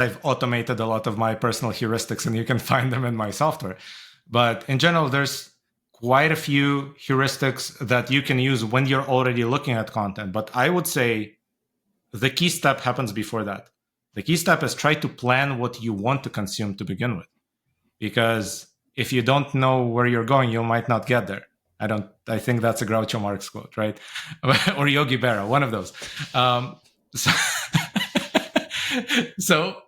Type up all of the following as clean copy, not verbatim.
I've automated a lot of my personal heuristics, and you can find them in my software. But in general, there's quite a few heuristics that you can use when you're already looking at content. But I would say the key step happens before that. The key step is try to plan what you want to consume to begin with. Because if you don't know where you're going, you might not get there. I think that's a Groucho Marx quote, right? Or Yogi Berra, one of those. So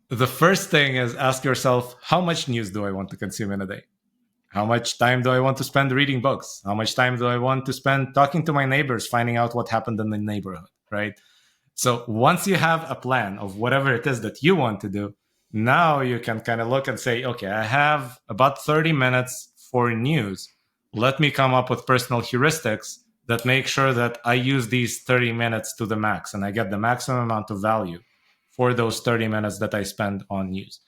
the first thing is ask yourself, how much news do I want to consume in a day? How much time do I want to spend reading books? How much time do I want to spend talking to my neighbors, finding out what happened in the neighborhood, right? So once you have a plan of whatever it is that you want to do, now you can kind of look and say, okay, I have about 30 minutes for news. Let me come up with personal heuristics that make sure that I use these 30 minutes to the max and I get the maximum amount of value for those 30 minutes that I spend on news.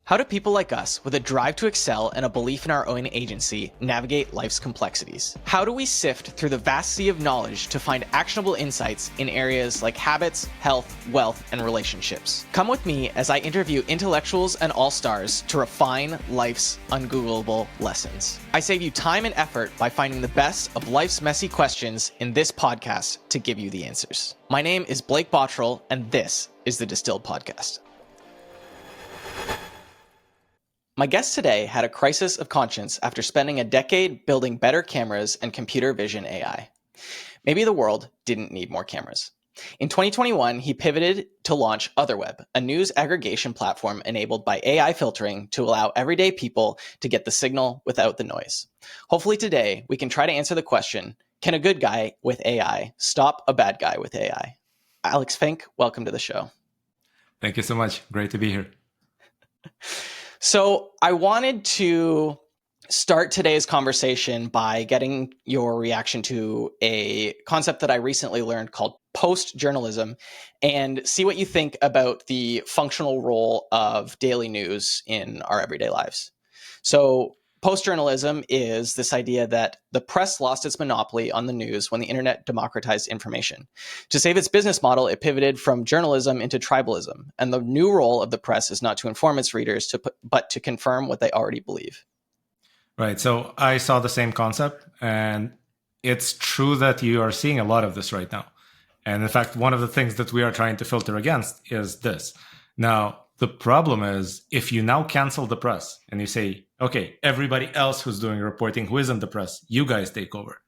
How do people like us, with a drive to excel and a belief in our own agency, navigate life's complexities? How do we sift through the vast sea of knowledge to find actionable insights in areas like habits, health, wealth, and relationships? Come with me as I interview intellectuals and all-stars to refine life's ungoogleable lessons. I save you time and effort by finding the best of life's messy questions in this podcast to give you the answers. My name is Blake Bottrell, and this is the Distilled Podcast. My guest today had a crisis of conscience after spending a decade building better cameras and computer vision AI. Maybe the world didn't need more cameras. In 2021, he pivoted to launch OtherWeb, a news aggregation platform enabled by AI filtering to allow everyday people to get the signal without the noise. Hopefully today, we can try to answer the question, can a good guy with AI stop a bad guy with AI? Alex Fink, welcome to the show. Thank you so much. Great to be here. So I wanted to start today's conversation by getting your reaction to a concept that I recently learned called Post-Journalism and see what you think about the functional role of daily news in our everyday lives. So Post-journalism is this idea that the press lost its monopoly on the news when the internet democratized information. To save its business model, it pivoted from journalism into tribalism. And the new role of the press is not to inform its readers, but to confirm what they already believe. Right. So I saw the same concept, and it's true that you are seeing a lot of this right now. And in fact, one of the things that we are trying to filter against is this. Now, the problem is if you now cancel the press and you say, okay, everybody else who's doing reporting, who isn't the press, you guys take over.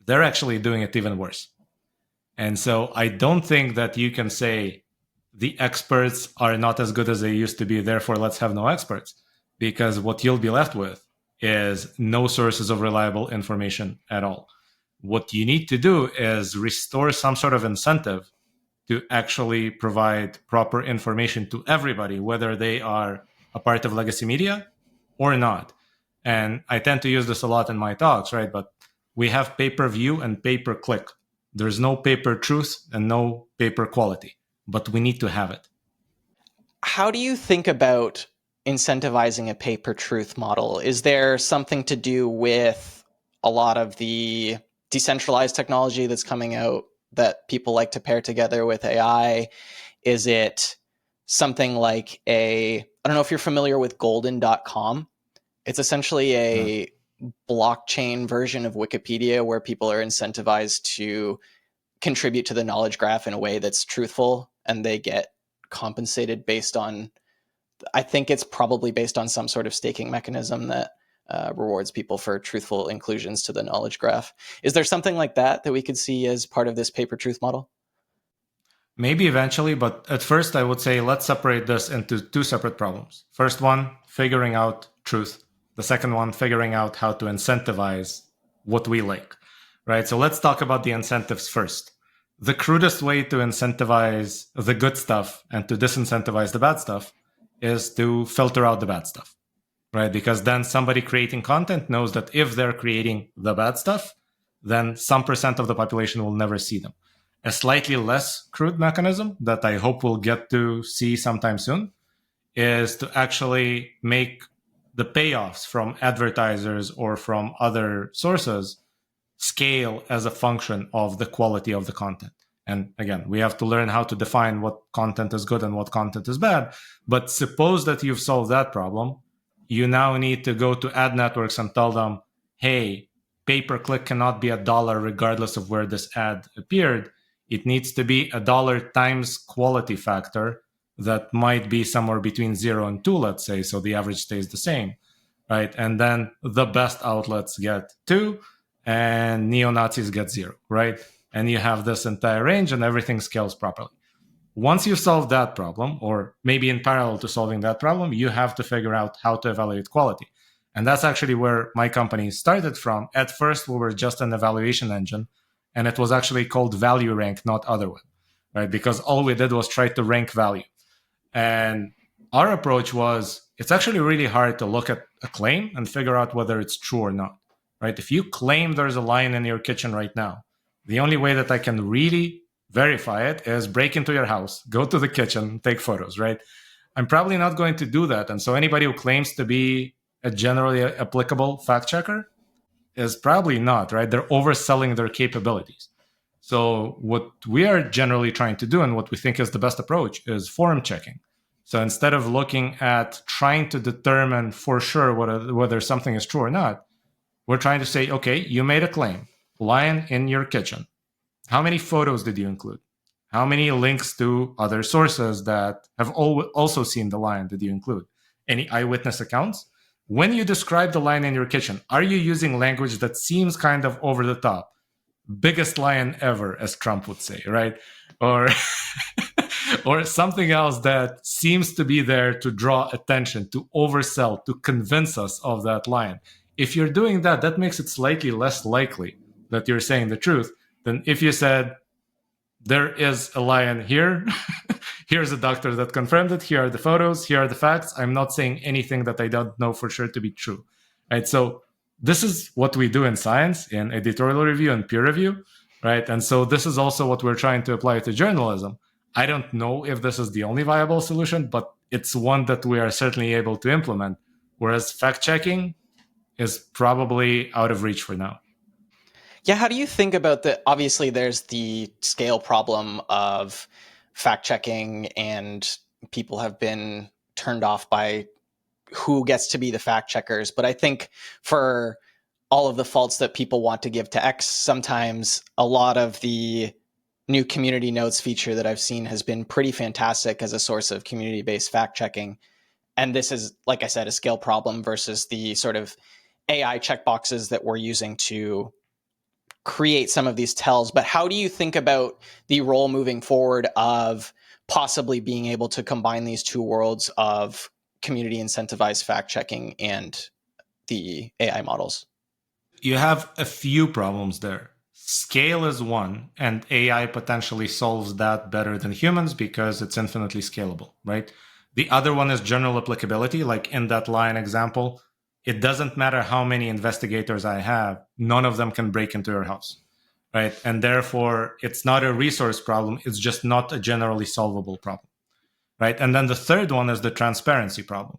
They're actually doing it even worse. And so I don't think that you can say the experts are not as good as they used to be, therefore let's have no experts. Because what you'll be left with is no sources of reliable information at all. What you need to do is restore some sort of incentive to actually provide proper information to everybody, whether they are a part of legacy media or not. And I tend to use this a lot in my talks, right? But we have pay-per-view and pay-per-click. There's no pay-per-truth and no pay-per-quality, but we need to have it. How do you think about incentivizing a pay-per-truth model? Is there something to do with a lot of the decentralized technology that's coming out that people like to pair together with AI? Is it something like I don't know if you're familiar with golden.com. It's essentially a blockchain version of Wikipedia where people are incentivized to contribute to the knowledge graph in a way that's truthful, and they get compensated based on, I think it's probably based on some sort of staking mechanism that rewards people for truthful inclusions to the knowledge graph. Is there something like that we could see as part of this pay-per-truth model? Maybe eventually, but at first I would say let's separate this into two separate problems. First one, figuring out truth. The second one, figuring out how to incentivize what we like, right? So let's talk about the incentives first. The crudest way to incentivize the good stuff and to disincentivize the bad stuff is to filter out the bad stuff. Right? Because then somebody creating content knows that if they're creating the bad stuff, then some percent of the population will never see them. A slightly less crude mechanism that I hope we'll get to see sometime soon is to actually make the payoffs from advertisers or from other sources scale as a function of the quality of the content. And again, we have to learn how to define what content is good and what content is bad. But suppose that you've solved that problem. You now need to go to ad networks and tell them, hey, pay-per-click cannot be $1 regardless of where this ad appeared. It needs to be $1 times quality factor that might be somewhere between 0 and 2, let's say, so the average stays the same, right? And then the best outlets get 2 and neo-Nazis get 0, right? And you have this entire range and everything scales properly. Once you solve that problem, or maybe in parallel to solving that problem, you have to figure out how to evaluate quality. And that's actually where my company started from. At first, we were just an evaluation engine, and it was actually called Value Rank, not OtherWeb, right? Because all we did was try to rank value. And our approach was, it's actually really hard to look at a claim and figure out whether it's true or not, right? If you claim there's a lion in your kitchen right now, the only way that I can really verify it is break into your house, go to the kitchen, take photos, right? I'm probably not going to do that. And so anybody who claims to be a generally applicable fact checker is probably not, right? They're overselling their capabilities. So what we are generally trying to do and what we think is the best approach is form checking. So instead of looking at trying to determine for sure whether something is true or not, we're trying to say, okay, you made a claim, lion in your kitchen. How many photos did you include? How many links to other sources that have also seen the lion did you include? Any eyewitness accounts? When you describe the lion in your kitchen, are you using language that seems kind of over the top? Biggest lion ever, as Trump would say, right? Or or something else that seems to be there to draw attention, to oversell, to convince us of that lion. If you're doing that, that makes it slightly less likely that you're saying the truth than if you said, there is a lion here. Here's a doctor that confirmed it. Here are the photos. Here are the facts. I'm not saying anything that I don't know for sure to be true. Right? So this is what we do in science, in editorial review and peer review. Right? And so this is also what we're trying to apply to journalism. I don't know if this is the only viable solution, but it's one that we are certainly able to implement. Whereas fact-checking is probably out of reach for now. Yeah, how do you think about obviously there's the scale problem of fact checking, and people have been turned off by who gets to be the fact checkers. But I think for all of the faults that people want to give to X, sometimes a lot of the new community notes feature that I've seen has been pretty fantastic as a source of community-based fact checking. And this is, like I said, a scale problem versus the sort of AI checkboxes that we're using to create some of these tells. But how do you think about the role moving forward of possibly being able to combine these two worlds of community incentivized fact checking and the AI models? You have a few problems there. Scale is one, and AI potentially solves that better than humans because it's infinitely scalable, right? The other one is general applicability. Like in that line example, it doesn't matter how many investigators I have, none of them can break into your house, right? And therefore, it's not a resource problem. It's just not a generally solvable problem, right? And then the third one is the transparency problem,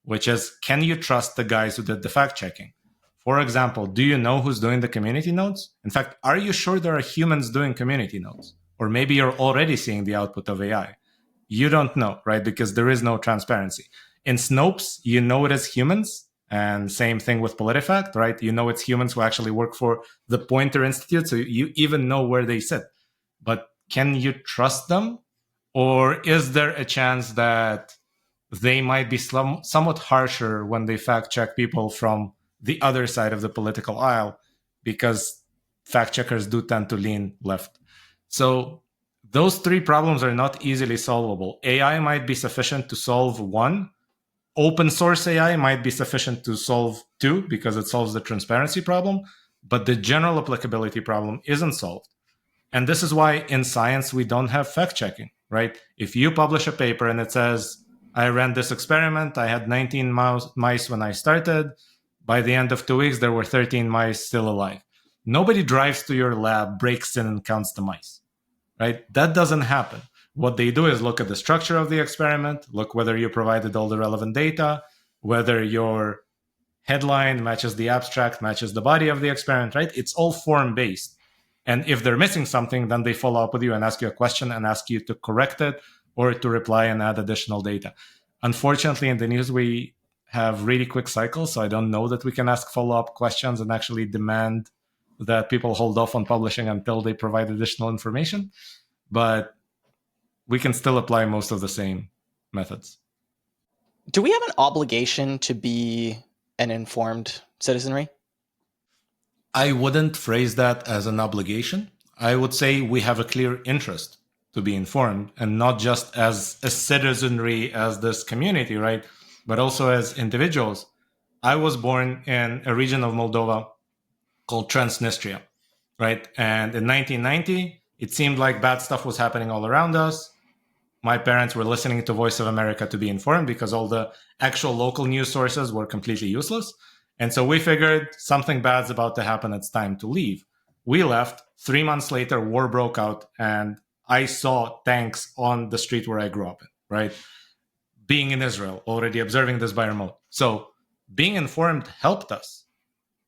which is, can you trust the guys who did the fact checking? For example, do you know who's doing the community notes? In fact, are you sure there are humans doing community notes? Or maybe you're already seeing the output of AI. You don't know, right? Because there is no transparency. In Snopes, you know it as humans. And same thing with PolitiFact, right? You know it's humans who actually work for the Poynter Institute, so you even know where they sit. But can you trust them? Or is there a chance that they might be somewhat harsher when they fact check people from the other side of the political aisle, because fact checkers do tend to lean left? So those three problems are not easily solvable. AI might be sufficient to solve one. Open source AI might be sufficient to solve two because it solves the transparency problem, but the general applicability problem isn't solved. And this is why in science, we don't have fact checking, right? If you publish a paper and it says, I ran this experiment, I had 19 mice when I started. By the end of 2 weeks, there were 13 mice still alive. Nobody drives to your lab, breaks in, and counts the mice, right? That doesn't happen. What they do is look at the structure of the experiment, look whether you provided all the relevant data, whether your headline matches the abstract, matches the body of the experiment, right? It's all form-based. And if they're missing something, then they follow up with you and ask you a question and ask you to correct it or to reply and add additional data. Unfortunately, in the news, we have really quick cycles, so I don't know that we can ask follow-up questions and actually demand that people hold off on publishing until they provide additional information. But we can still apply most of the same methods. Do we have an obligation to be an informed citizenry? I wouldn't phrase that as an obligation. I would say we have a clear interest to be informed, and not just as a citizenry, as this community, right? But also as individuals. I was born in a region of Moldova called Transnistria, right? And in 1990, it seemed like bad stuff was happening all around us. My parents were listening to Voice of America to be informed because all the actual local news sources were completely useless. And so we figured something bad's about to happen. It's time to leave. We left. 3 months later, war broke out, and I saw tanks on the street where I grew up in, right? Being in Israel, already observing this by remote. So being informed helped us.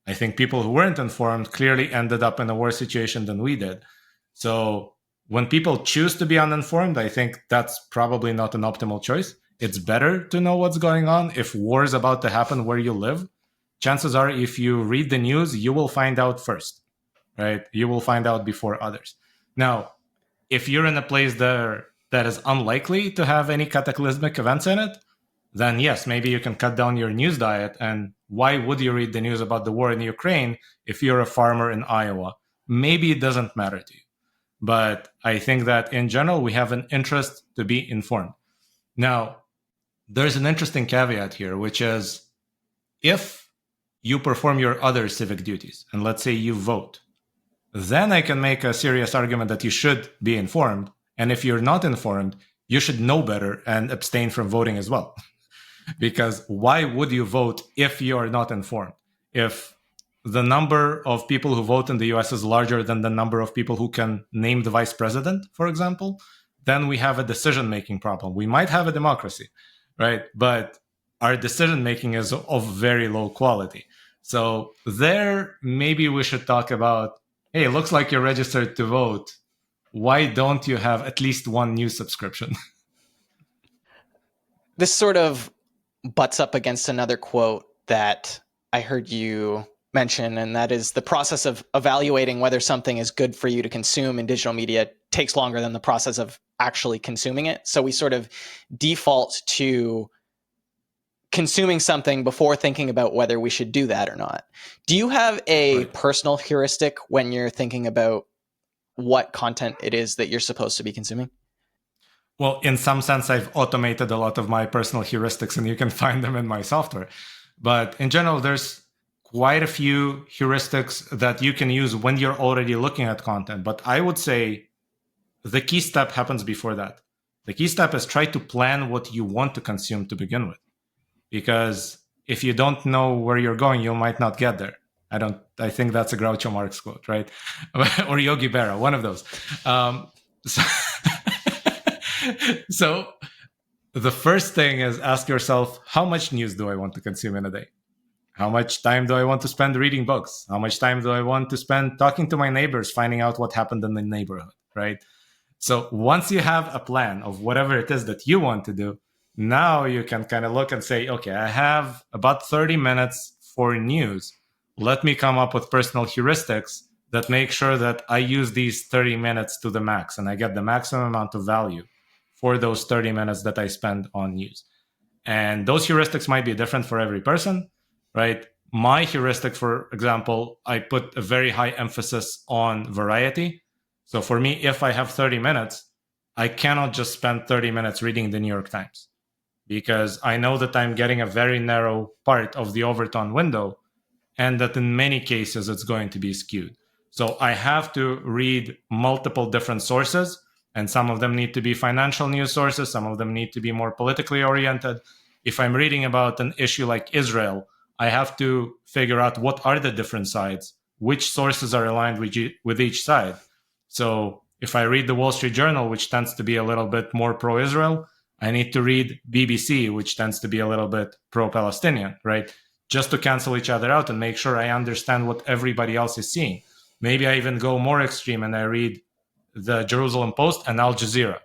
I think people who weren't informed clearly ended up in a worse situation than we did. So when people choose to be uninformed, I think that's probably not an optimal choice. It's better to know what's going on. If war is about to happen where you live, chances are if you read the news, you will find out first, right? You will find out before others. Now, if you're in a place there that is unlikely to have any cataclysmic events in it, then yes, maybe you can cut down your news diet. And why would you read the news about the war in Ukraine if you're a farmer in Iowa? Maybe it doesn't matter to you. But I think that in general, we have an interest to be informed. Now, there's an interesting caveat here, which is if you perform your other civic duties, and let's say you vote, then I can make a serious argument that you should be informed. And if you're not informed, you should know better and abstain from voting as well. Because why would you vote if you are not informed? If the number of people who vote in the US is larger than the number of people who can name the vice president, for example, then we have a decision-making problem. We might have a democracy, right? But our decision-making is of very low quality. So there, maybe we should talk about, hey, it looks like you're registered to vote. Why don't you have at least one news subscription? This sort of butts up against another quote that I heard you mention, and that is the process of evaluating whether something is good for you to consume in digital media takes longer than the process of actually consuming it. So we sort of default to consuming something before thinking about whether we should do that or not. Do you have a personal heuristic when you're thinking about what content it is that you're supposed to be consuming? Well, in some sense, I've automated a lot of my personal heuristics, and you can find them in my software. But in general, there's quite a few heuristics that you can use when you're already looking at content. But I would say the key step happens before that. The key step is try to plan what you want to consume to begin with. Because if you don't know where you're going, you might not get there. I think that's a Groucho Marx quote, right? Or Yogi Berra, one of those. So the first thing is ask yourself, how much news do I want to consume in a day? How much time do I want to spend reading books? How much time do I want to spend talking to my neighbors, finding out what happened in the neighborhood, right? So once you have a plan of whatever it is that you want to do, now you can kind of look and say, okay, I have about 30 minutes for news. Let me come up with personal heuristics that make sure that I use these 30 minutes to the max and I get the maximum amount of value for those 30 minutes that I spend on news. And those heuristics might be different for every person, right? My heuristic, for example, I put a very high emphasis on variety. So for me, if I have 30 minutes, I cannot just spend 30 minutes reading the New York Times because I know that I'm getting a very narrow part of the Overton window and that in many cases it's going to be skewed. So I have to read multiple different sources, and some of them need to be financial news sources. Some of them need to be more politically oriented. If I'm reading about an issue like Israel, I have to figure out what are the different sides, which sources are aligned with each side. So if I read the Wall Street Journal, which tends to be a little bit more pro-Israel, I need to read BBC, which tends to be a little bit pro-Palestinian, right? Just to cancel each other out and make sure I understand what everybody else is seeing. Maybe I even go more extreme and I read the Jerusalem Post and Al Jazeera.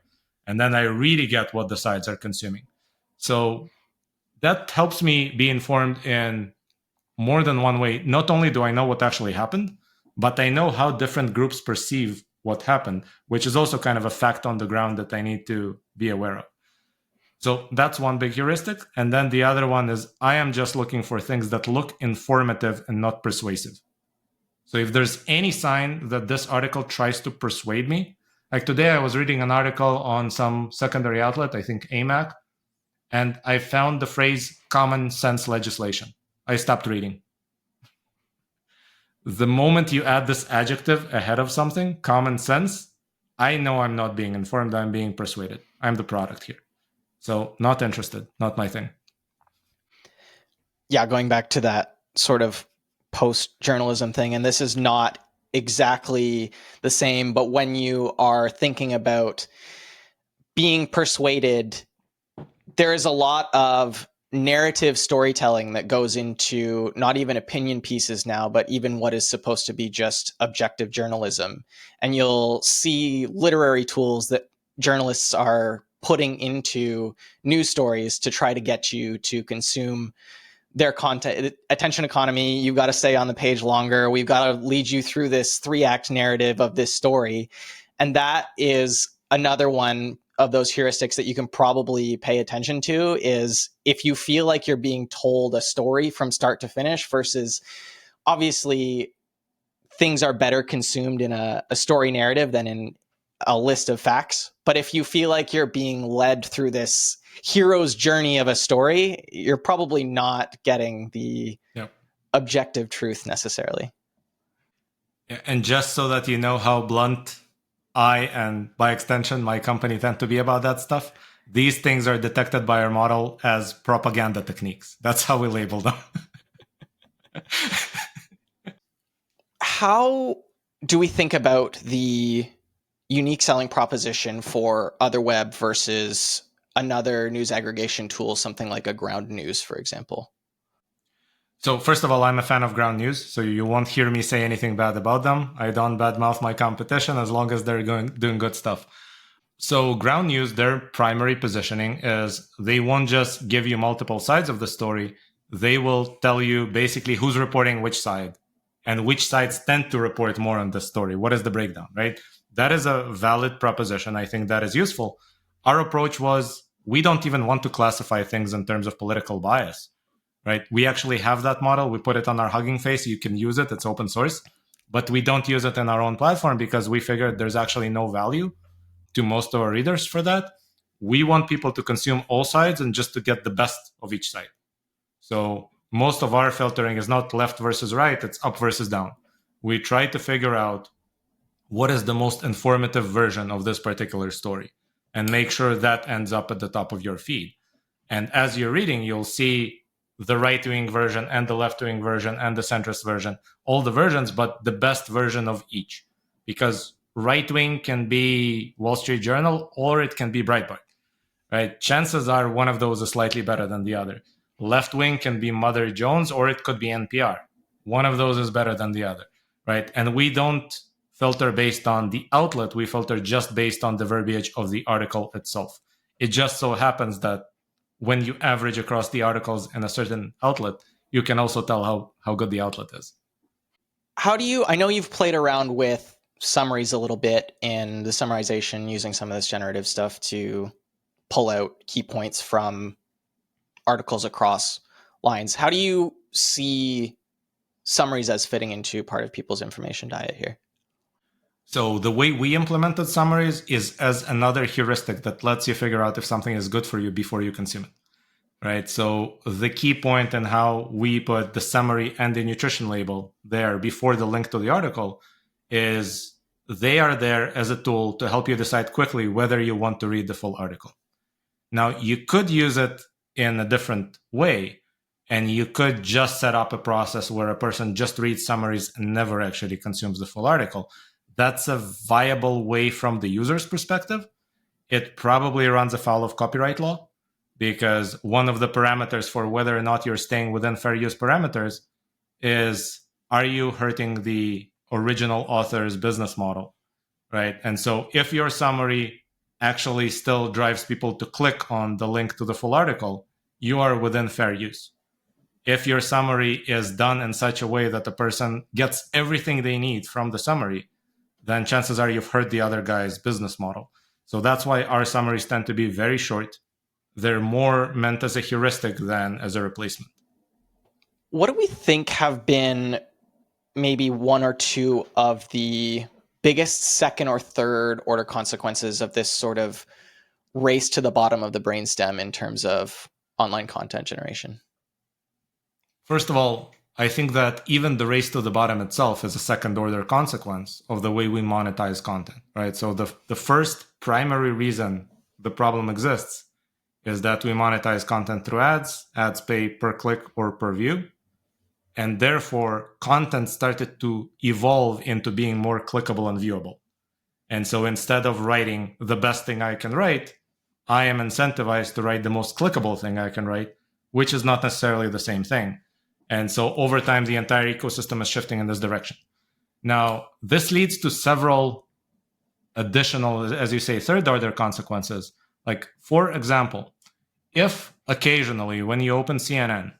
And then I really get what the sides are consuming. So that helps me be informed in more than one way. Not only do I know what actually happened, but I know how different groups perceive what happened, which is also kind of a fact on the ground that I need to be aware of. So that's one big heuristic. And then the other one is I am just looking for things that look informative and not persuasive. So if there's any sign that this article tries to persuade me, like today I was reading an article on some secondary outlet, I think AMAC, and I found the phrase common sense legislation. I stopped reading. The moment you add this adjective ahead of something, common sense, I know I'm not being informed, I'm being persuaded. I'm the product here. So not interested, not my thing. Yeah, going back to that sort of post-journalism thing, and this is not exactly the same, but when you are thinking about being persuaded, there is a lot of narrative storytelling that goes into not even opinion pieces now, but even what is supposed to be just objective journalism. And you'll see literary tools that journalists are putting into news stories to try to get you to consume their content. Attention economy, you've got to stay on the page longer. We've got to lead you through this 3-act narrative of this story. And that is another one of those heuristics that you can probably pay attention to, is if you feel like you're being told a story from start to finish, versus obviously things are better consumed in a story narrative than in a list of facts. But if you feel like you're being led through this hero's journey of a story, you're probably not getting the objective truth necessarily. And just so that you know how blunt I, and by extension, my company, tend to be about that stuff, these things are detected by our model as propaganda techniques. That's how we label them. How do we think about the unique selling proposition for OtherWeb versus another news aggregation tool, something like a Ground News, for example? So first of all, I'm a fan of Ground News, so you won't hear me say anything bad about them. I don't badmouth my competition as long as they're doing good stuff. So Ground News, their primary positioning is they won't just give you multiple sides of the story. They will tell you basically who's reporting which side and which sides tend to report more on the story. What is the breakdown, right? That is a valid proposition. I think that is useful. Our approach was we don't even want to classify things in terms of political bias, right? We actually have that model. We put it on our Hugging Face. You can use it. It's open source. But we don't use it in our own platform because we figured there's actually no value to most of our readers for that. We want people to consume all sides and just to get the best of each side. So most of our filtering is not left versus right, it's up versus down. We try to figure out what is the most informative version of this particular story and make sure that ends up at the top of your feed. And as you're reading, you'll see the right-wing version and the left-wing version and the centrist version, all the versions, but the best version of each. Because right-wing can be Wall Street Journal or it can be Breitbart, right? Chances are one of those is slightly better than the other. Left-wing can be Mother Jones or it could be NPR. One of those is better than the other, right? And we don't filter based on the outlet. We filter just based on the verbiage of the article itself. It just so happens that when you average across the articles in a certain outlet, you can also tell how good the outlet is. How do you, I know you've played around with summaries a little bit in the summarization using some of this generative stuff to pull out key points from articles across lines. How do you see summaries as fitting into part of people's information diet here? So the way we implemented summaries is as another heuristic that lets you figure out if something is good for you before you consume it, right? So the key point in how we put the summary and the nutrition label there before the link to the article is they are there as a tool to help you decide quickly whether you want to read the full article. Now, you could use it in a different way, and you could just set up a process where a person just reads summaries and never actually consumes the full article. That's a viable way from the user's perspective. It probably runs afoul of copyright law because one of the parameters for whether or not you're staying within fair use parameters is, are you hurting the original author's business model, right? And so if your summary actually still drives people to click on the link to the full article, you are within fair use. If your summary is done in such a way that the person gets everything they need from the summary, then chances are you've heard the other guy's business model. So that's why our summaries tend to be very short. They're more meant as a heuristic than as a replacement. What do we think have been maybe one or two of the biggest second or third order consequences of this sort of race to the bottom of the brainstem in terms of online content generation? First of all, I think that even the race to the bottom itself is a second order consequence of the way we monetize content, right? So the first primary reason the problem exists is that we monetize content through ads. Ads pay per click or per view. And therefore, content started to evolve into being more clickable and viewable. And so instead of writing the best thing I can write, I am incentivized to write the most clickable thing I can write, which is not necessarily the same thing. And so over time, the entire ecosystem is shifting in this direction. Now, this leads to several additional, as you say, third order consequences. Like, for example, if occasionally when you open CNN,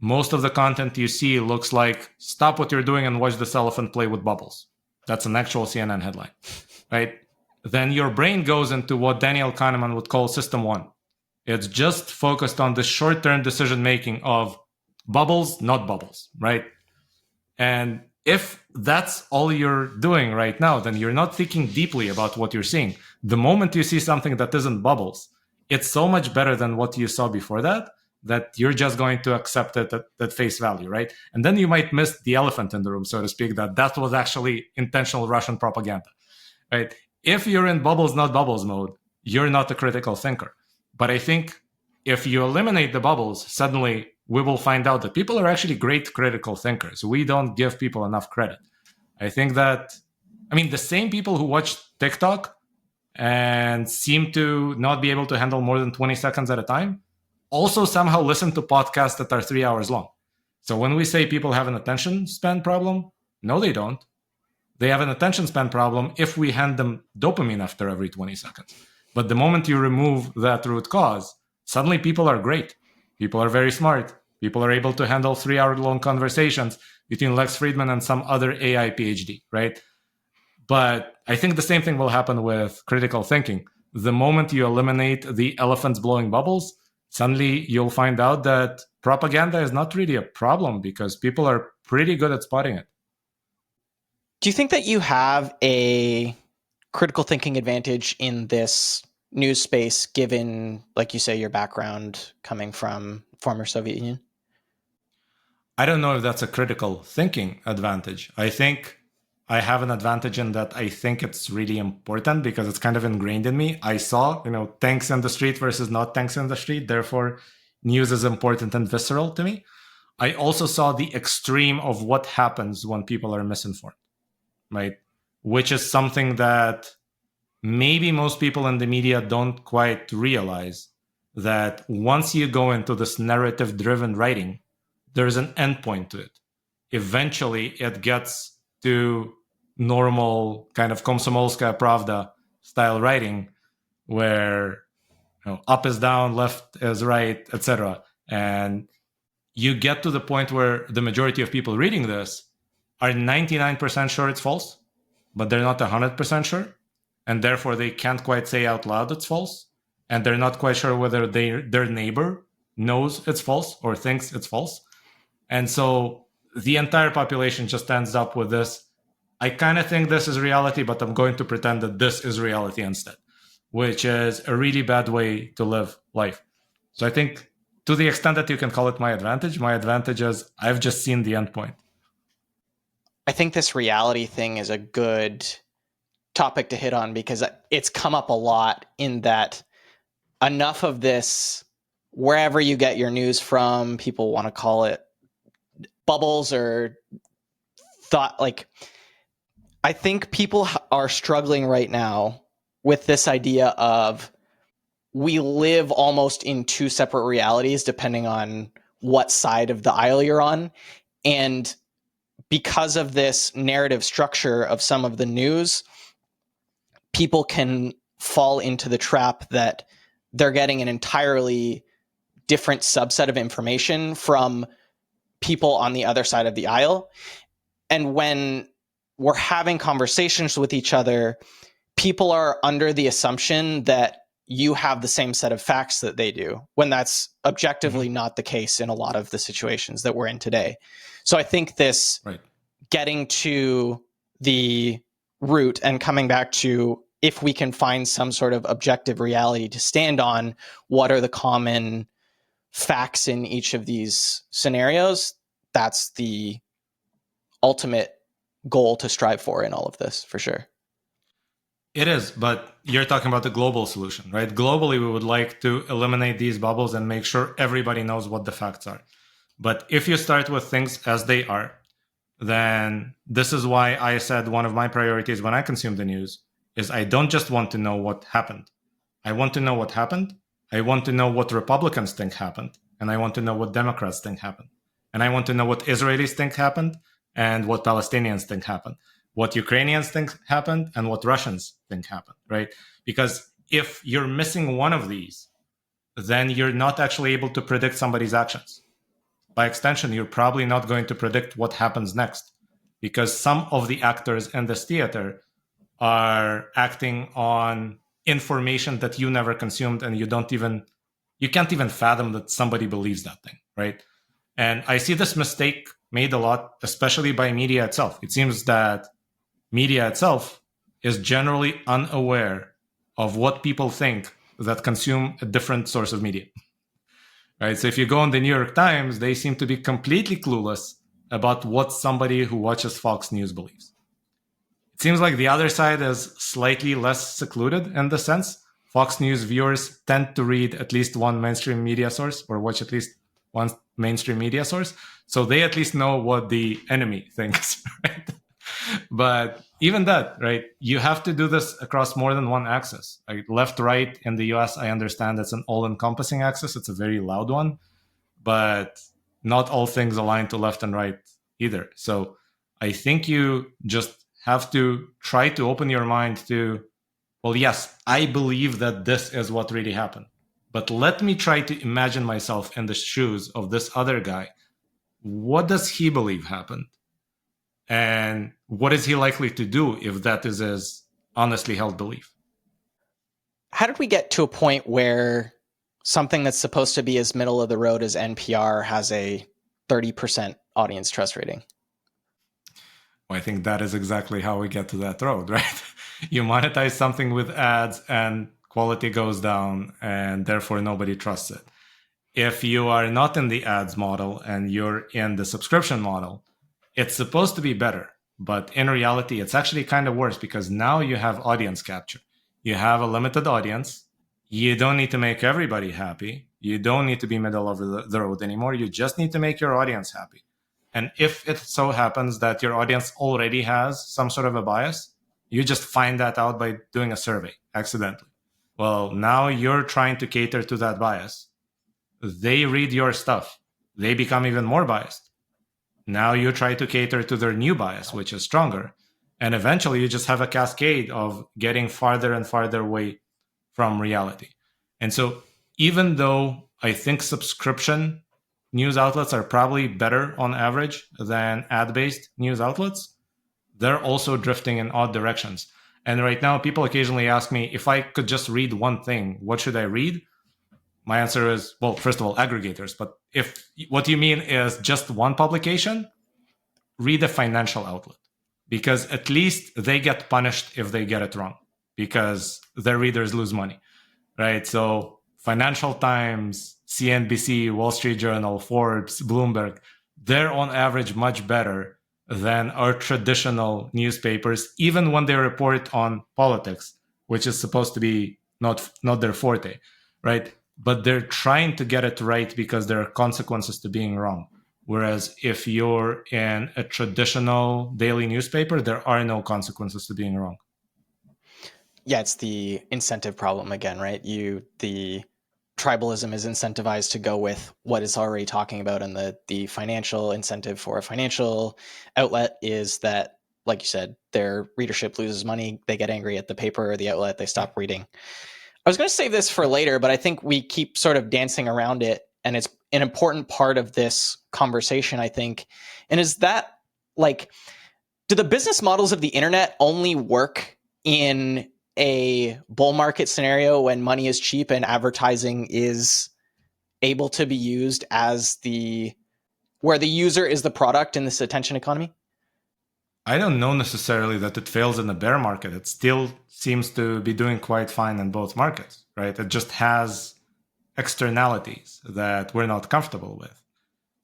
most of the content you see looks like, stop what you're doing and watch this elephant play with bubbles. That's an actual CNN headline, right? Then your brain goes into what Daniel Kahneman would call system one. It's just focused on the short-term decision-making of bubbles, not bubbles, right? And if that's all you're doing right now, then you're not thinking deeply about what you're seeing. The moment you see something that isn't bubbles, it's so much better than what you saw before that you're just going to accept it at face value, right? And then you might miss the elephant in the room, so to speak, that was actually intentional Russian propaganda, right? If you're in bubbles, not bubbles mode, you're not a critical thinker. But I think if you eliminate the bubbles, suddenly we will find out that people are actually great critical thinkers. We don't give people enough credit. I think that, the same people who watch TikTok and seem to not be able to handle more than 20 seconds at a time also somehow listen to podcasts that are 3 hours long. So when we say people have an attention span problem, no, they don't. They have an attention span problem if we hand them dopamine after every 20 seconds. But the moment you remove that root cause, suddenly people are great. People are very smart. People are able to handle 3-hour-long conversations between Lex Friedman and some other AI PhD, right? But I think the same thing will happen with critical thinking. The moment you eliminate the elephants blowing bubbles, suddenly you'll find out that propaganda is not really a problem because people are pretty good at spotting it. Do you think that you have a critical thinking advantage in this news space, given, like you say, your background coming from former Soviet Union? I don't know if that's a critical thinking advantage. I think I have an advantage in that I think it's really important because it's kind of ingrained in me. I saw, tanks in the street versus not tanks in the street. Therefore, news is important and visceral to me. I also saw the extreme of what happens when people are misinformed, right? Which is something that maybe most people in the media don't quite realize, that once you go into this narrative-driven writing, there's an endpoint to it. Eventually, it gets to normal kind of Komsomolskaya Pravda style writing where up is down, left is right, etc. And you get to the point where the majority of people reading this are 99% sure it's false, but they're not 100% sure. And therefore, they can't quite say out loud it's false. And they're not quite sure whether their neighbor knows it's false or thinks it's false. And so the entire population just ends up with this, I kind of think this is reality, but I'm going to pretend that this is reality instead, which is a really bad way to live life. So I think to the extent that you can call it my advantage is I've just seen the endpoint. I think this reality thing is a good topic to hit on because it's come up a lot, in that enough of this, wherever you get your news from, people want to call it bubbles or thought. Like, I think people are struggling right now with this idea of we live almost in two separate realities depending on what side of the aisle you're on. And because of this narrative structure of some of the news, people can fall into the trap that they're getting an entirely different subset of information from people on the other side of the aisle. And when we're having conversations with each other, people are under the assumption that you have the same set of facts that they do, when that's objectively not the case in a lot of the situations that we're in today. So I think this getting to the root and coming back to, if we can find some sort of objective reality to stand on, what are the common facts in each of these scenarios? That's the ultimate goal to strive for in all of this, for sure. It is, but you're talking about the global solution, right? Globally, we would like to eliminate these bubbles and make sure everybody knows what the facts are. But if you start with things as they are, then this is why I said one of my priorities when I consume the news is I don't just want to know what happened. I want to know what happened. I want to know what Republicans think happened. And I want to know what Democrats think happened. And I want to know what Israelis think happened and what Palestinians think happened, what Ukrainians think happened and what Russians think happened, right? Because if you're missing one of these, then you're not actually able to predict somebody's actions. By extension, you're probably not going to predict what happens next, because some of the actors in this theater are acting on information that you never consumed, and you can't even fathom that somebody believes that thing, right? And I see this mistake made a lot, especially by media itself. It seems that media itself is generally unaware of what people think that consume a different source of media. Right? So if you go on the New York Times, they seem to be completely clueless about what somebody who watches Fox News believes. It seems like the other side is slightly less secluded in the sense. Fox News viewers tend to read at least one mainstream media source or watch at least one mainstream media source. So they at least know what the enemy thinks, right? But even that, right? You have to do this across more than one axis. Like left, right in the US, I understand it's an all-encompassing axis. It's a very loud one, but not all things align to left and right either. So I think you just have to try to open your mind to, well, yes, I believe that this is what really happened. But let me try to imagine myself in the shoes of this other guy. What does he believe happened? And what is he likely to do if that is his honestly held belief? How did we get to a point where something that's supposed to be as middle of the road as NPR has a 30% audience trust rating? Well, I think that is exactly how we get to that road, right? You monetize something with ads and quality goes down and therefore nobody trusts it. If you are not in the ads model and you're in the subscription model, it's supposed to be better, but in reality, it's actually kind of worse because now you have audience capture. You have a limited audience. You don't need to make everybody happy. You don't need to be middle of the road anymore. You just need to make your audience happy. And if it so happens that your audience already has some sort of a bias, you just find that out by doing a survey accidentally. Well, now you're trying to cater to that bias. They read your stuff. They become even more biased. Now you try to cater to their new bias, which is stronger. And eventually you just have a cascade of getting farther and farther away from reality. And so even though I think subscription news outlets are probably better on average than ad-based news outlets, they're also drifting in odd directions. And right now people occasionally ask me, if I could just read one thing, what should I read? My answer is, well, first of all, aggregators. But if what you mean is just one publication, read a financial outlet, because at least they get punished if they get it wrong, because their readers lose money, right? So Financial Times, CNBC, Wall Street Journal, Forbes, Bloomberg, they're on average much better than our traditional newspapers, even when they report on politics, which is supposed to be not their forte, right? But they're trying to get it right because there are consequences to being wrong. Whereas if you're in a traditional daily newspaper, there are no consequences to being wrong. Yeah, it's the incentive problem again, right? The tribalism is incentivized to go with what it's already talking about, and the financial incentive for a financial outlet is that, like you said, their readership loses money, they get angry at the paper or the outlet, they stop reading. I was going to save this for later, but I think we keep sort of dancing around it, and it's an important part of this conversation, I think. And is that, like, do the business models of the internet only work in a bull market scenario when money is cheap and advertising is able to be used as where the user is the product in this attention economy? I don't know necessarily that it fails in the bear market. It still seems to be doing quite fine in both markets, right? It just has externalities that we're not comfortable with,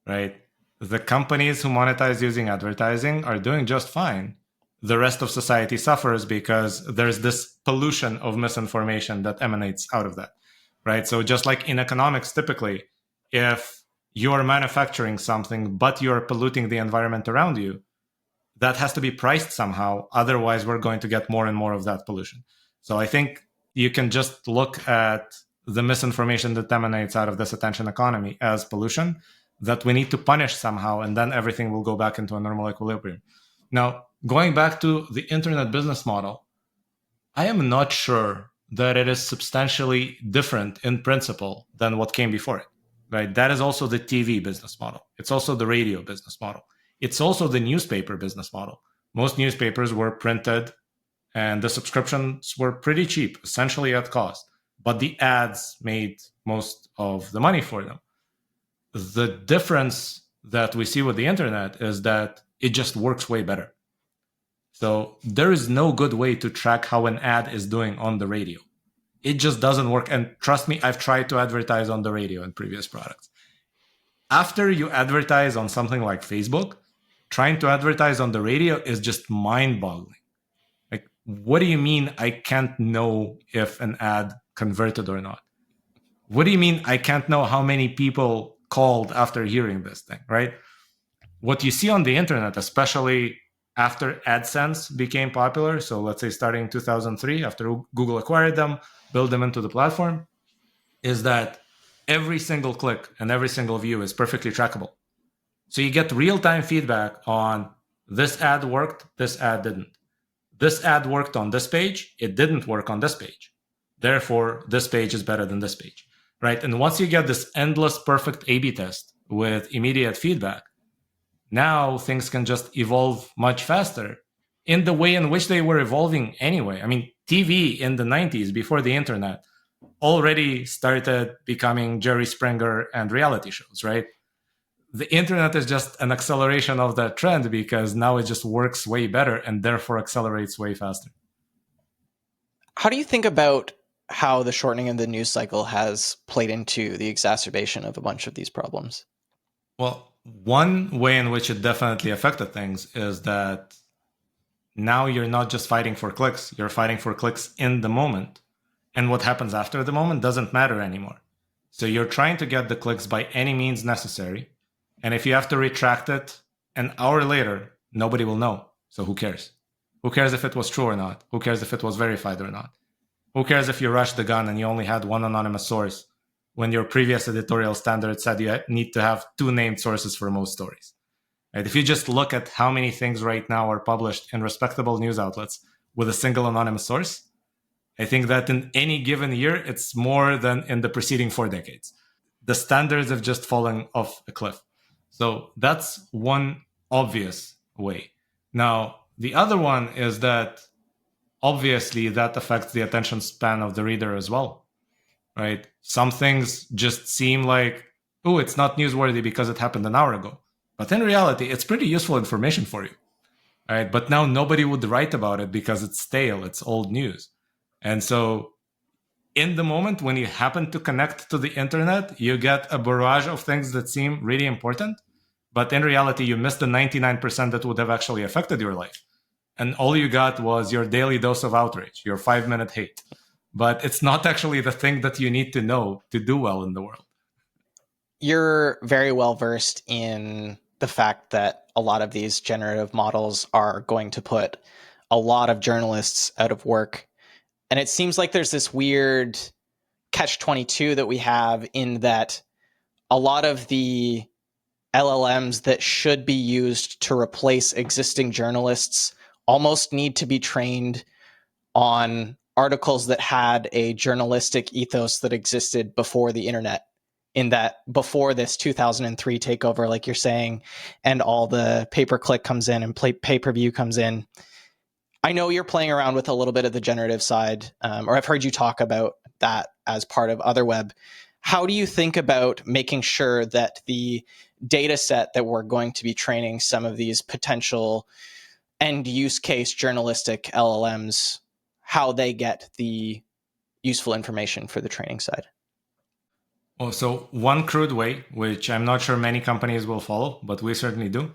right? The companies who monetize using advertising are doing just fine. The rest of society suffers because there's this pollution of misinformation that emanates out of that, right? So just like in economics, typically, if you're manufacturing something, but you're polluting the environment around you, that has to be priced somehow. Otherwise, we're going to get more and more of that pollution. So I think you can just look at the misinformation that emanates out of this attention economy as pollution that we need to punish somehow, and then everything will go back into a normal equilibrium. Now, going back to the internet business model, I am not sure that it is substantially different in principle than what came before it, right? That is also the TV business model. It's also the radio business model. It's also the newspaper business model. Most newspapers were printed and the subscriptions were pretty cheap, essentially at cost, but the ads made most of the money for them. The difference that we see with the internet is that it just works way better. So there is no good way to track how an ad is doing on the radio. It just doesn't work. And trust me, I've tried to advertise on the radio in previous products. After you advertise on something like Facebook, trying to advertise on the radio is just mind-boggling. Like, what do you mean I can't know if an ad converted or not? What do you mean I can't know how many people called after hearing this thing, right? What you see on the internet, especially after AdSense became popular, so let's say starting in 2003, after Google acquired them, built them into the platform, is that every single click and every single view is perfectly trackable. So you get real-time feedback on this ad worked, this ad didn't. This ad worked on this page, it didn't work on this page. Therefore, this page is better than this page, right? And once you get this endless perfect A/B test with immediate feedback, now things can just evolve much faster in the way in which they were evolving anyway. I mean, TV in the 90s, before the internet, already started becoming Jerry Springer and reality shows, right? The internet is just an acceleration of that trend because now it just works way better and therefore accelerates way faster. How do you think about how the shortening of the news cycle has played into the exacerbation of a bunch of these problems? Well, one way in which it definitely affected things is that now you're not just fighting for clicks, you're fighting for clicks in the moment. And what happens after the moment doesn't matter anymore. So you're trying to get the clicks by any means necessary. And if you have to retract it an hour later, nobody will know. So who cares? Who cares if it was true or not? Who cares if it was verified or not? Who cares if you rushed the gun and you only had one anonymous source when your previous editorial standard said you need to have two named sources for most stories? Right? If you just look at how many things right now are published in respectable news outlets with a single anonymous source, I think that in any given year, it's more than in the preceding 4 decades. The standards have just fallen off a cliff. So that's one obvious way. Now, the other one is that obviously that affects the attention span of the reader as well, right? Some things just seem like, oh, it's not newsworthy because it happened an hour ago. But in reality, it's pretty useful information for you, right? But now nobody would write about it because it's stale, it's old news. And so in the moment when you happen to connect to the internet, you get a barrage of things that seem really important. But in reality, you missed the 99% that would have actually affected your life. And all you got was your daily dose of outrage, your 5-minute hate. But it's not actually the thing that you need to know to do well in the world. You're very well versed in the fact that a lot of these generative models are going to put a lot of journalists out of work. And it seems like there's this weird catch-22 that we have, in that a lot of the LLMs that should be used to replace existing journalists almost need to be trained on articles that had a journalistic ethos that existed before the internet, in that before this 2003 takeover, like you're saying, and all the pay-per-click comes in and pay-per-view comes in. I know you're playing around with a little bit of the generative side, or I've heard you talk about that as part of OtherWeb. How do you think about making sure that the data set that we're going to be training some of these potential end use case journalistic LLMs, how they get the useful information for the training side? Oh, so one crude way, which I'm not sure many companies will follow, but we certainly do,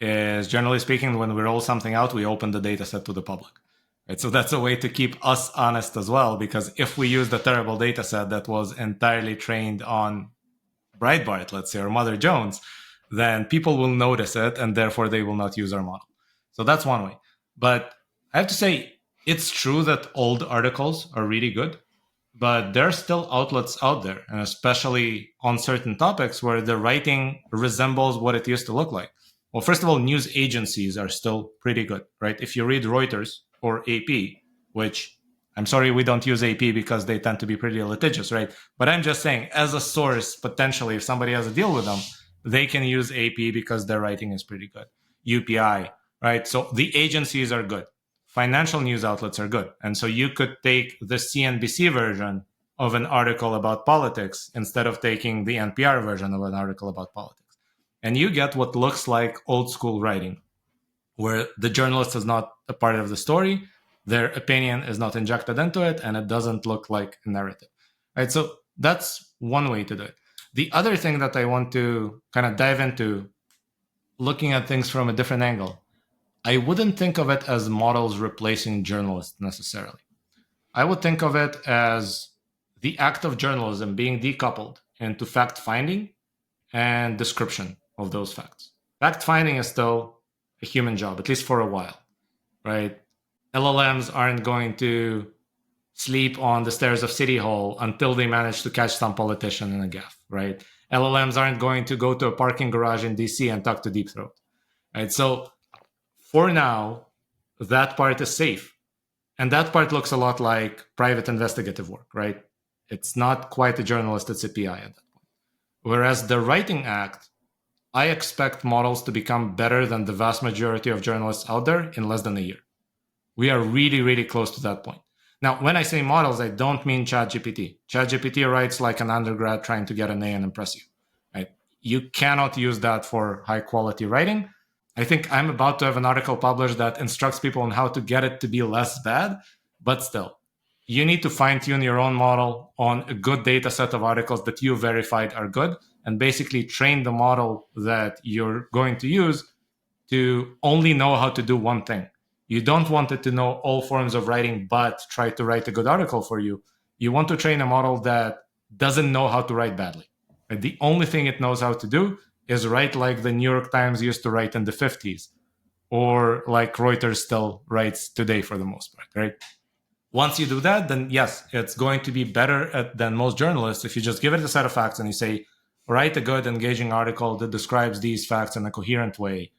is generally speaking, when we roll something out, we open the data set to the public. Right? So that's a way to keep us honest as well, because if we use the terrible data set that was entirely trained on Breitbart, let's say, or Mother Jones, then people will notice it and therefore they will not use our model. So that's one way. But I have to say, it's true that old articles are really good, but there are still outlets out there, and especially on certain topics where the writing resembles what it used to look like. Well, first of all, news agencies are still pretty good, right? If you read Reuters or AP, which I'm sorry we don't use AP because they tend to be pretty litigious, right? But I'm just saying, as a source, potentially, if somebody has a deal with them, they can use AP because their writing is pretty good. UPI, right? So the agencies are good. Financial news outlets are good. And so you could take the CNBC version of an article about politics instead of taking the NPR version of an article about politics. And you get what looks like old school writing, where the journalist is not a part of the story, their opinion is not injected into it, and it doesn't look like a narrative. Right? So that's one way to do it. The other thing that I want to kind of dive into, looking at things from a different angle, I wouldn't think of it as models replacing journalists necessarily. I would think of it as the act of journalism being decoupled into fact-finding and description of those facts. Fact-finding is still a human job, at least for a while, right? LLMs aren't going to sleep on the stairs of City Hall until they manage to catch some politician in a gaffe, right? LLMs aren't going to go to a parking garage in DC and talk to Deep Throat, right? So for now, that part is safe. And that part looks a lot like private investigative work, right? It's not quite a journalist, it's a PI at that point. Whereas the Writing Act, I expect models to become better than the vast majority of journalists out there in less than a year. We are really, really close to that point. Now, when I say models, I don't mean ChatGPT. ChatGPT writes like an undergrad trying to get an A and impress you, right? You cannot use that for high quality writing. I think I'm about to have an article published that instructs people on how to get it to be less bad, but still, you need to fine tune your own model on a good data set of articles that you verified are good, and basically train the model that you're going to use to only know how to do one thing. You don't want it to know all forms of writing, but try to write a good article for you. You want to train a model that doesn't know how to write badly. And the only thing it knows how to do is write like the New York Times used to write in the 50s, or like Reuters still writes today for the most part, right? Once you do that, then yes, it's going to be better than most journalists if you just give it a set of facts and you say, write a good, engaging article that describes these facts in a coherent way.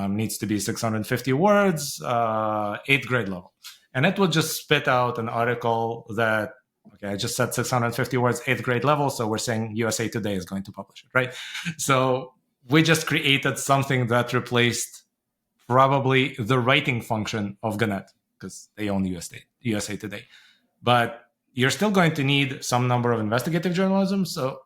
Needs to be 650 words, 8th grade level. And it will just spit out an article that, okay, I just said 650 words, 8th grade level, so we're saying USA Today is going to publish it, right? So we just created something that replaced probably the writing function of Gannett, because they own USA Today. But you're still going to need some number of investigative journalism, so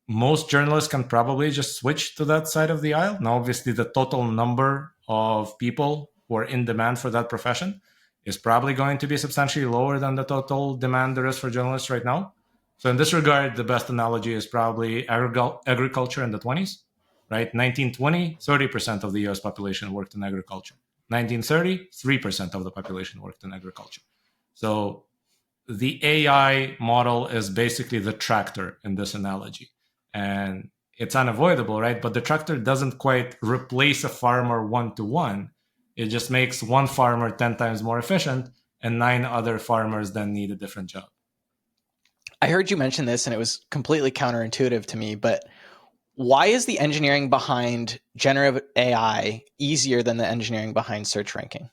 most journalists can probably just switch to that side of the aisle. Now, obviously, the total number of people who are in demand for that profession is probably going to be substantially lower than the total demand there is for journalists right now. So in this regard, the best analogy is probably agriculture in the 20s, right? 1920, 30% of the US population worked in agriculture. 1930, 3% of the population worked in agriculture. So the AI model is basically the tractor in this analogy. And it's unavoidable, right? But the tractor doesn't quite replace a farmer one-to-one. It just makes one farmer 10 times more efficient, and 9 other farmers then need a different job. I heard you mention this and it was completely counterintuitive to me, but why is the engineering behind generative AI easier than the engineering behind search ranking?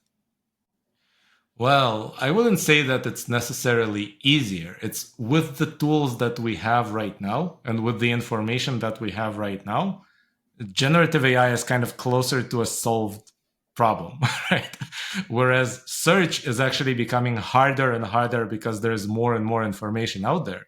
Well, I wouldn't say that it's necessarily easier. It's with the tools that we have right now and with the information that we have right now, generative AI is kind of closer to a solved problem, right? Whereas search is actually becoming harder and harder because there's more and more information out there.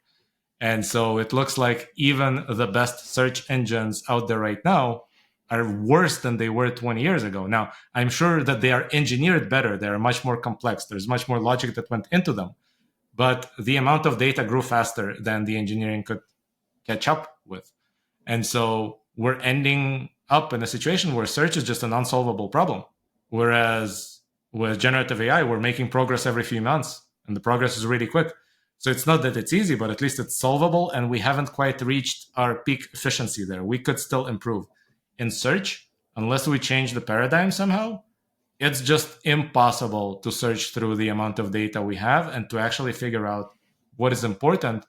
And so it looks like even the best search engines out there right now are worse than they were 20 years ago. Now, I'm sure that they are engineered better. They're much more complex. There's much more logic that went into them. But the amount of data grew faster than the engineering could catch up with. And so we're ending up in a situation where search is just an unsolvable problem. Whereas with generative AI, we're making progress every few months and the progress is really quick. So it's not that it's easy, but at least it's solvable and we haven't quite reached our peak efficiency there. We could still improve. In search, unless we change the paradigm somehow, it's just impossible to search through the amount of data we have and to actually figure out what is important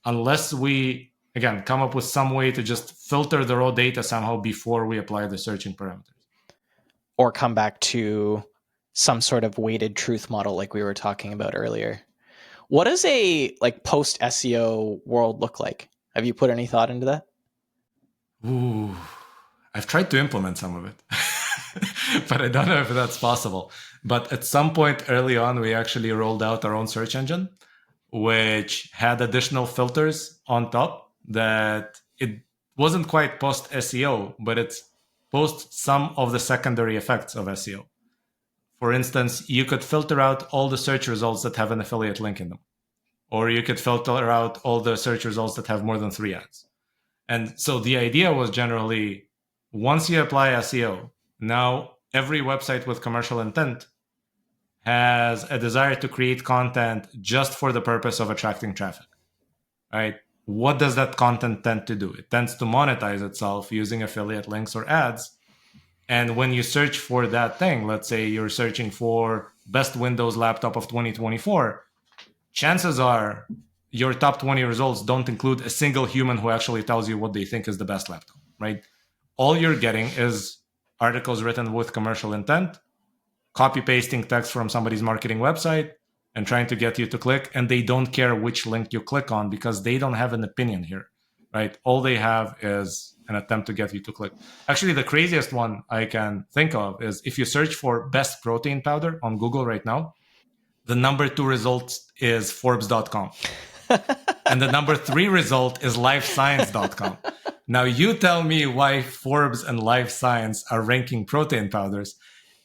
unless we, again, come up with some way to just filter the raw data somehow before we apply the searching parameters. Or come back to some sort of weighted truth model like we were talking about earlier. What does a post SEO world look like? Have you put any thought into that? Ooh, I've tried to implement some of it, but I don't know if that's possible. But at some point early on, we actually rolled out our own search engine, which had additional filters on top that it wasn't quite post SEO, but it's post some of the secondary effects of SEO. For instance, you could filter out all the search results that have an affiliate link in them. Or you could filter out all the search results that have more than 3 ads. And so the idea was generally, once you apply SEO, now every website with commercial intent has a desire to create content just for the purpose of attracting traffic, right? What does that content tend to do? It tends to monetize itself using affiliate links or ads. And when you search for that thing, let's say you're searching for best Windows laptop of 2024, chances are your top 20 results don't include a single human who actually tells you what they think is the best laptop, right? All you're getting is articles written with commercial intent, copy pasting text from somebody's marketing website and trying to get you to click. And they don't care which link you click on because they don't have an opinion here, right? All they have is an attempt to get you to click. Actually, the craziest one I can think of is if you search for best protein powder on Google right now, the number 2 result is Forbes.com. And the number 3 result is LifeScience.com. Now you tell me why Forbes and Life Science are ranking protein powders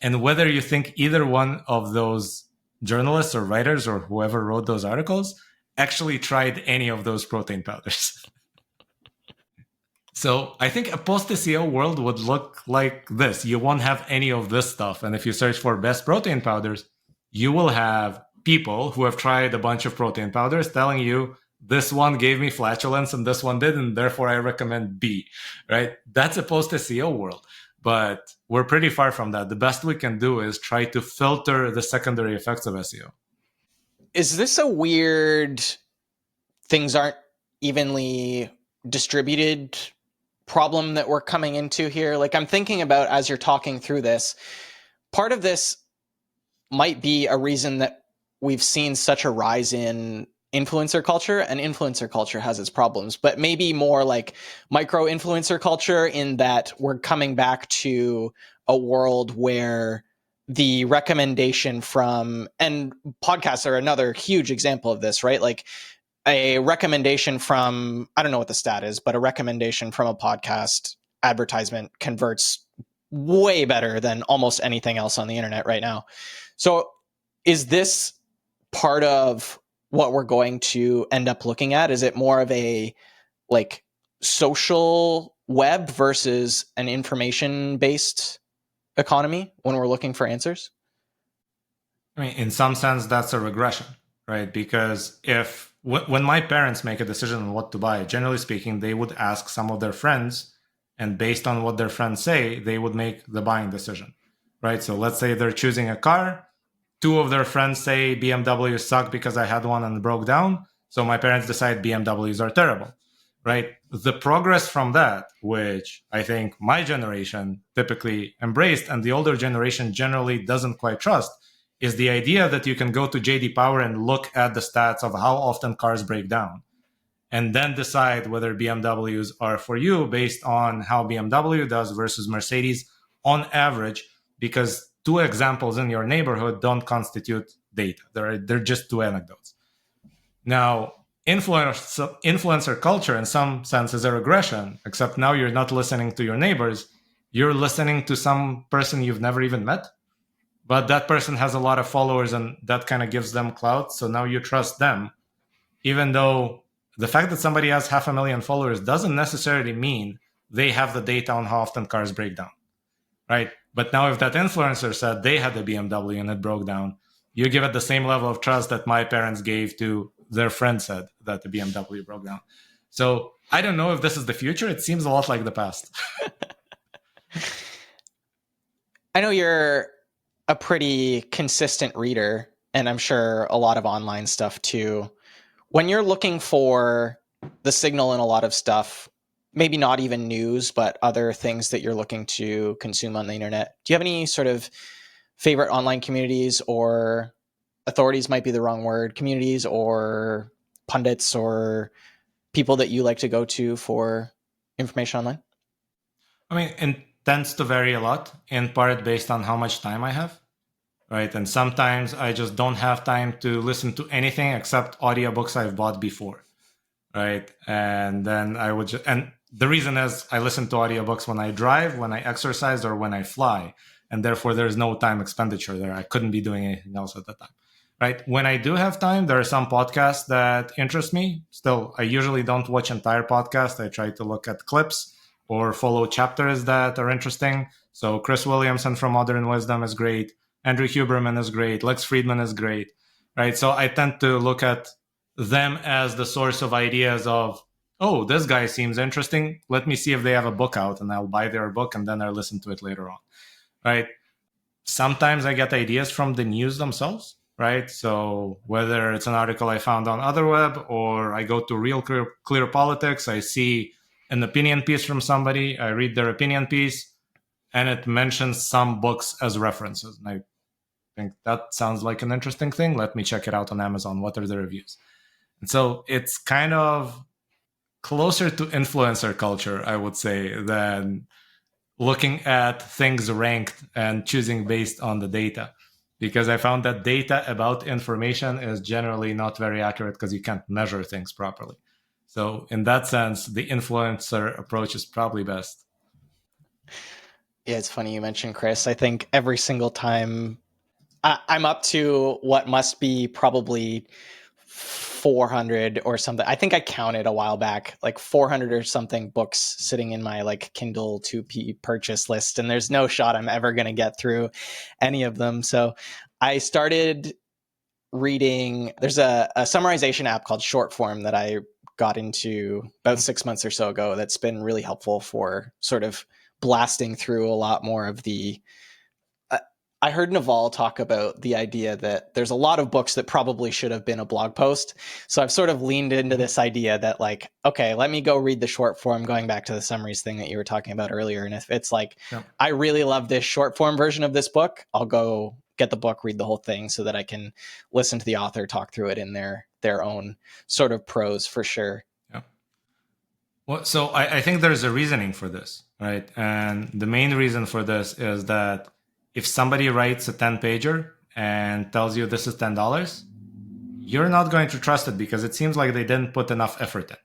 and whether you think either one of those journalists or writers or whoever wrote those articles actually tried any of those protein powders. So I think a post-SEO world would look like this. You won't have any of this stuff. And if you search for best protein powders, you will have people who have tried a bunch of protein powders telling you this one gave me flatulence and this one didn't, therefore I recommend B, right? That's a post-SEO world, but we're pretty far from that. The best we can do is try to filter the secondary effects of SEO. Is this a weird things aren't evenly distributed problem that we're coming into here? Like I'm thinking about as you're talking through this, part of this might be a reason that we've seen such a rise in influencer culture, and influencer culture has its problems, but maybe more like micro influencer culture in that we're coming back to a world where the recommendation from, and podcasts are another huge example of this, right? Like a recommendation from, I don't know what the stat is, but a recommendation from a podcast advertisement converts way better than almost anything else on the internet right now. So is this part of what we're going to end up looking at? Is it more of a like social web versus an information-based economy when we're looking for answers? I mean, in some sense, that's a regression, right? Because when my parents make a decision on what to buy, generally speaking, they would ask some of their friends, and based on what their friends say, they would make the buying decision, right? So let's say they're choosing a car. 2 of their friends say BMW sucked because I had one and broke down. So my parents decide BMWs are terrible, right? The progress from that, which I think my generation typically embraced and the older generation generally doesn't quite trust, is the idea that you can go to JD Power and look at the stats of how often cars break down and then decide whether BMWs are for you based on how BMW does versus Mercedes on average, because two examples in your neighborhood don't constitute data. They're just two anecdotes. Now, influencer culture in some sense is a regression, except now you're not listening to your neighbors. You're listening to some person you've never even met, but that person has a lot of followers and that kind of gives them clout. So now you trust them, even though the fact that somebody has 500,000 followers doesn't necessarily mean they have the data on how often cars break down, right? But now if that influencer said they had a BMW and it broke down, you give it the same level of trust that my parents gave to their friend said that the BMW broke down. So I don't know if this is the future. It seems a lot like the past. I know you're a pretty consistent reader, and I'm sure a lot of online stuff too. When you're looking for the signal in a lot of stuff, maybe not even news, but other things that you're looking to consume on the internet, do you have any sort of favorite online communities, or authorities might be the wrong word, communities or pundits or people that you like to go to for information online? I mean, it tends to vary a lot, in part based on how much time I have, right? And sometimes I just don't have time to listen to anything except audiobooks I've bought before, right? And then I would and the reason is I listen to audiobooks when I drive, when I exercise, or when I fly. And therefore, there's no time expenditure there. I couldn't be doing anything else at the time, right? When I do have time, there are some podcasts that interest me. Still, I usually don't watch entire podcasts. I try to look at clips or follow chapters that are interesting. So Chris Williamson from Modern Wisdom is great. Andrew Huberman is great. Lex Friedman is great, right? So I tend to look at them as the source of ideas of, oh, this guy seems interesting. Let me see if they have a book out, and I'll buy their book and then I'll listen to it later on, right? Sometimes I get ideas from the news themselves, right? So whether it's an article I found on OtherWeb or I go to Real Clear Politics, I see an opinion piece from somebody, I read their opinion piece, and it mentions some books as references. And I think that sounds like an interesting thing. Let me check it out on Amazon. What are the reviews? And so it's kind of closer to influencer culture, I would say, than looking at things ranked and choosing based on the data. Because I found that data about information is generally not very accurate because you can't measure things properly. So in that sense, the influencer approach is probably best. Yeah, it's funny you mentioned Chris. I think every single time I'm up to what must be probably 400 or something. I think I counted a while back, like 400 or something books sitting in my like Kindle 2P purchase list, and there's no shot I'm ever going to get through any of them. So I started reading, there's a summarization app called Shortform that I got into about 6 months or so ago that's been really helpful for sort of blasting through a lot more of the I heard Naval talk about the idea that there's a lot of books that probably should have been a blog post. So I've sort of leaned into this idea that like, okay, let me go read the short form, going back to the summaries thing that you were talking about earlier. And if it's like, I really love this short form version of this book, I'll go get the book, read the whole thing so that I can listen to the author talk through it in their own sort of prose for sure. Yeah. Well, so I think there's a reasoning for this, right? And the main reason for this is that if somebody writes a 10-pager and tells you this is $10, you're not going to trust it because it seems like they didn't put enough effort in,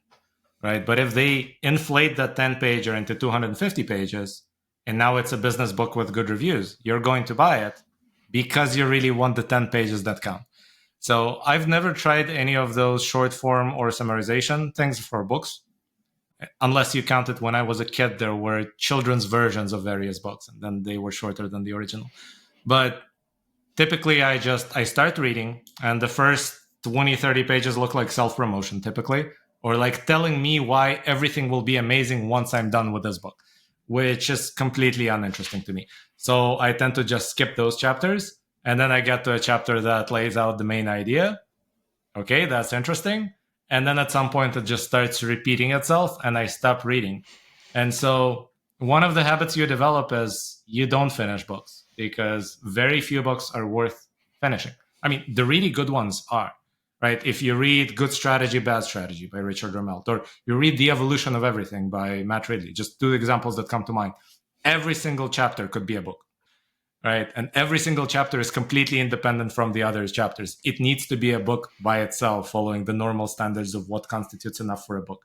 right? But if they inflate that 10-pager into 250 pages, and now it's a business book with good reviews, you're going to buy it because you really want the 10 pages that count. So I've never tried any of those short form or summarization things for books. Unless you count it when I was a kid, there were children's versions of various books, and then they were shorter than the original. But typically, I start reading, and the first 20, 30 pages look like self-promotion, typically, or like telling me why everything will be amazing once I'm done with this book, which is completely uninteresting to me. So I tend to just skip those chapters, and then I get to a chapter that lays out the main idea. Okay, that's interesting. And then at some point, it just starts repeating itself, and I stop reading. And so one of the habits you develop is you don't finish books, because very few books are worth finishing. I mean, the really good ones are, right? If you read Good Strategy, Bad Strategy by Richard Rumelt, or you read The Evolution of Everything by Matt Ridley, just two examples that come to mind. Every single chapter could be a book, right? And every single chapter is completely independent from the other chapters. It needs to be a book by itself, following the normal standards of what constitutes enough for a book.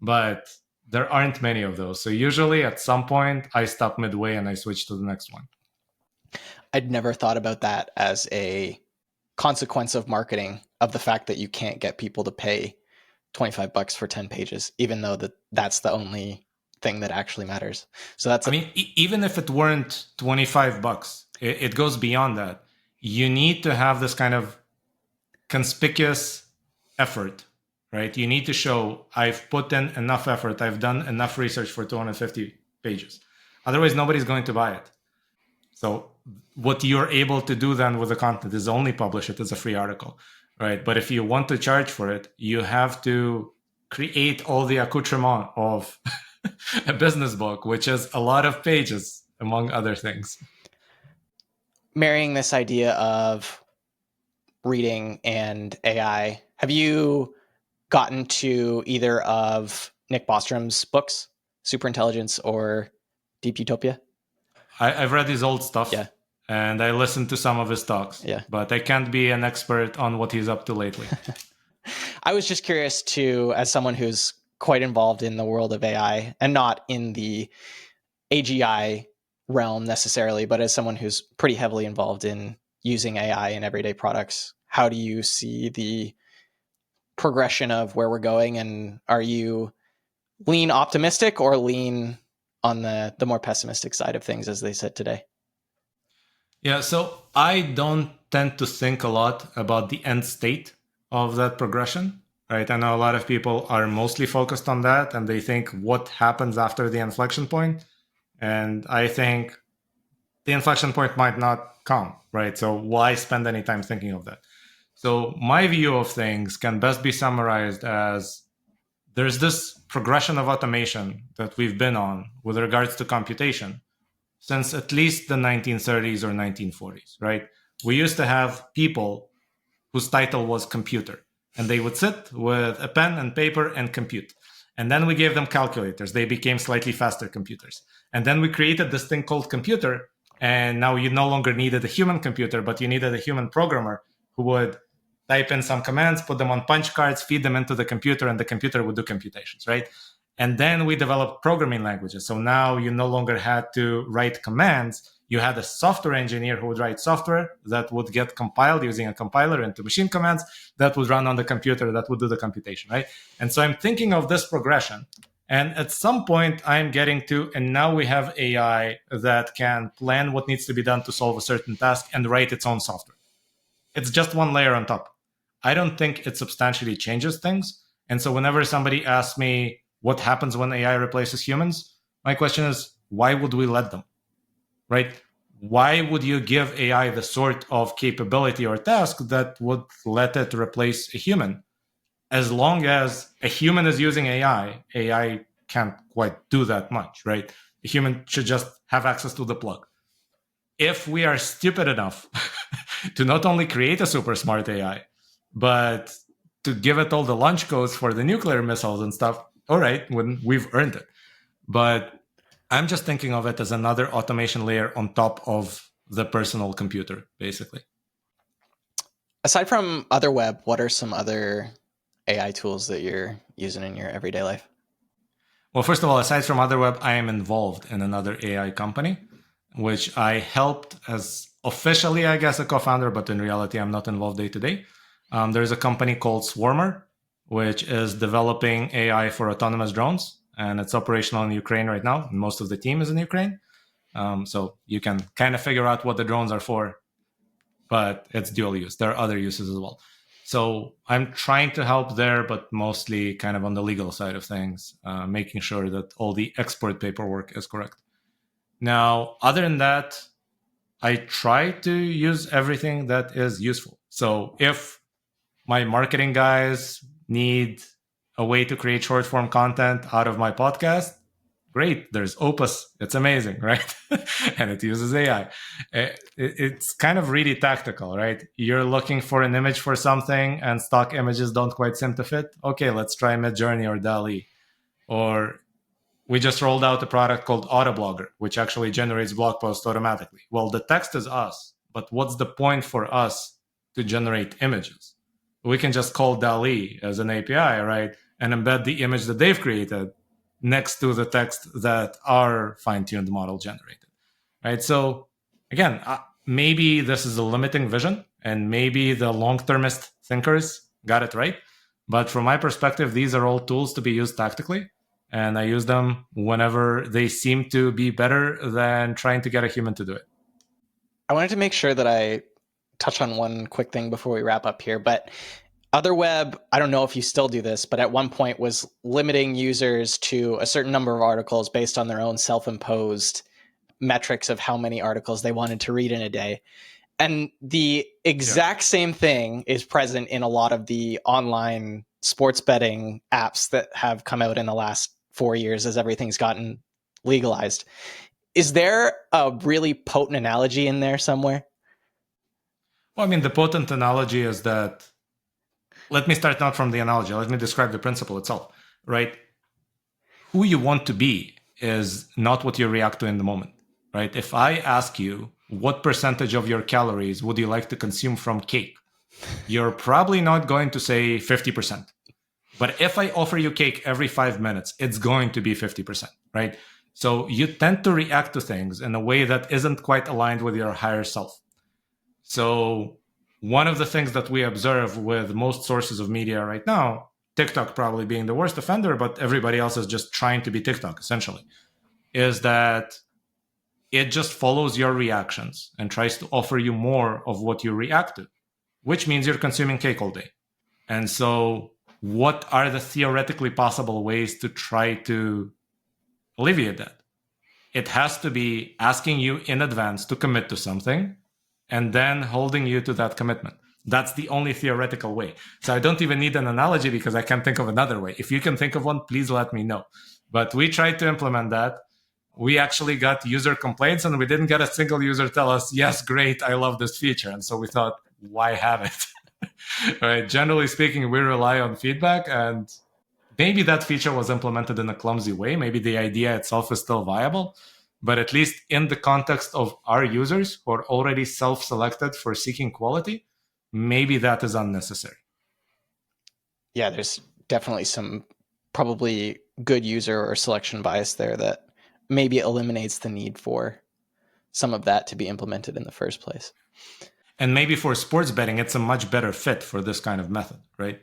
But there aren't many of those. So usually at some point, I stop midway and I switch to the next one. I'd never thought about that as a consequence of marketing, of the fact that you can't get people to pay $25 for 10 pages, even though that's the only thing that actually matters. So that's, even if it weren't $25, it goes beyond that. You need to have this kind of conspicuous effort, right? You need to show, I've put in enough effort, I've done enough research for 250 pages. Otherwise, nobody's going to buy it. So what you're able to do then with the content is only publish it as a free article, right? But if you want to charge for it, you have to create all the accoutrement of a business book, which is a lot of pages, among other things. Marrying this idea of reading and AI, have you gotten to either of Nick Bostrom's books, Superintelligence or Deep Utopia? I've read his old stuff, yeah, and I listened to some of his talks, yeah, but I can't be an expert on what he's up to lately. I was just curious too, as someone who's quite involved in the world of AI, and not in the AGI realm necessarily, but as someone who's pretty heavily involved in using AI in everyday products, how do you see the progression of where we're going? And are you lean optimistic or lean on the more pessimistic side of things as they sit today? Yeah, so I don't tend to think a lot about the end state of that progression, right? I know a lot of people are mostly focused on that, and they think what happens after the inflection point. And I think the inflection point might not come, right? So why spend any time thinking of that? So my view of things can best be summarized as there's this progression of automation that we've been on with regards to computation since at least the 1930s or 1940s, right? We used to have people whose title was computer, and they would sit with a pen and paper and compute. And then we gave them calculators. They became slightly faster computers. And then we created this thing called computer, and now you no longer needed a human computer, but you needed a human programmer who would type in some commands, put them on punch cards, feed them into the computer, and the computer would do computations, right? And then we developed programming languages. So now you no longer had to write commands. You had a software engineer who would write software that would get compiled using a compiler into machine commands that would run on the computer that would do the computation, right? And so I'm thinking of this progression. And at some point, I'm getting to, and now we have AI that can plan what needs to be done to solve a certain task and write its own software. It's just one layer on top. I don't think it substantially changes things. And so whenever somebody asks me what happens when AI replaces humans, my question is, why would we let them, right? Why would you give AI the sort of capability or task that would let it replace a human? As long as a human is using AI can't quite do that much, right? A human should just have access to the plug. If we are stupid enough to not only create a super smart AI, but to give it all the launch codes for the nuclear missiles and stuff, all right, when we've earned it. But I'm just thinking of it as another automation layer on top of the personal computer, basically. Aside from OtherWeb, what are some other AI tools that you're using in your everyday life? Well, first of all, aside from OtherWeb, I am involved in another AI company, which I helped as officially, I guess, a co-founder, but in reality, I'm not involved day to day. There's a company called Swarmer, which is developing AI for autonomous drones, and it's operational in Ukraine right now. Most of the team is in Ukraine. So you can kind of figure out what the drones are for, but it's dual use. There are other uses as well. So I'm trying to help there, but mostly kind of on the legal side of things, making sure that all the export paperwork is correct. Now, other than that, I try to use everything that is useful. So if my marketing guys need a way to create short form content out of my podcast? Great, there's Opus. It's amazing, right? And it uses AI. It's kind of really tactical, right? You're looking for an image for something and stock images don't quite seem to fit. Okay, let's try Midjourney or DALL-E. Or we just rolled out a product called Autoblogger, which actually generates blog posts automatically. Well, the text is us, but what's the point for us to generate images? We can just call DALL-E as an API, right? And embed the image that they've created next to the text that our fine-tuned model generated, right? So again, maybe this is a limiting vision and maybe the long-termist thinkers got it right. But from my perspective, these are all tools to be used tactically. And I use them whenever they seem to be better than trying to get a human to do it. I wanted to make sure that I touch on one quick thing before we wrap up here, but OtherWeb, I don't know if you still do this, but at one point was limiting users to a certain number of articles based on their own self-imposed metrics of how many articles they wanted to read in a day. And the exact same thing is present in a lot of the online sports betting apps that have come out in the last 4 years as everything's gotten legalized. Is there a really potent analogy in there somewhere? Well, I mean, the potent analogy is that, let me start not from the analogy. Let me describe the principle itself, right? Who you want to be is not what you react to in the moment, right? If I ask you, what percentage of your calories would you like to consume from cake? You're probably not going to say 50%. But if I offer you cake every 5 minutes, it's going to be 50%, right? So you tend to react to things in a way that isn't quite aligned with your higher self. So one of the things that we observe with most sources of media right now, TikTok probably being the worst offender, but everybody else is just trying to be TikTok, essentially, is that it just follows your reactions and tries to offer you more of what you react to, which means you're consuming cake all day. And so what are the theoretically possible ways to try to alleviate that? It has to be asking you in advance to commit to something and then holding you to that commitment. That's the only theoretical way. So I don't even need an analogy because I can't think of another way. If you can think of one, please let me know. But we tried to implement that. We actually got user complaints and we didn't get a single user tell us, yes, great, I love this feature. And so we thought, why have it? Right? Generally speaking, we rely on feedback, and maybe that feature was implemented in a clumsy way. Maybe the idea itself is still viable. But at least in the context of our users who are already self-selected for seeking quality, maybe that is unnecessary. Yeah, there's definitely some probably good user or selection bias there that maybe eliminates the need for some of that to be implemented in the first place. And maybe for sports betting, it's a much better fit for this kind of method, right?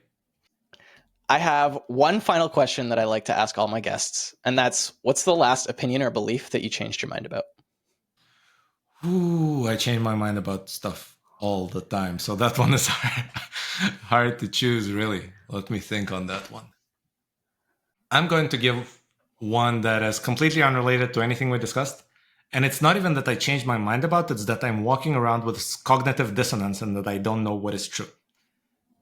I have one final question that I like to ask all my guests, and that's, what's the last opinion or belief that you changed your mind about? Ooh, I change my mind about stuff all the time. So that one is hard to choose, really. Let me think on that one. I'm going to give one that is completely unrelated to anything we discussed. And it's not even that I changed my mind about it, it's that I'm walking around with cognitive dissonance and that I don't know what is true,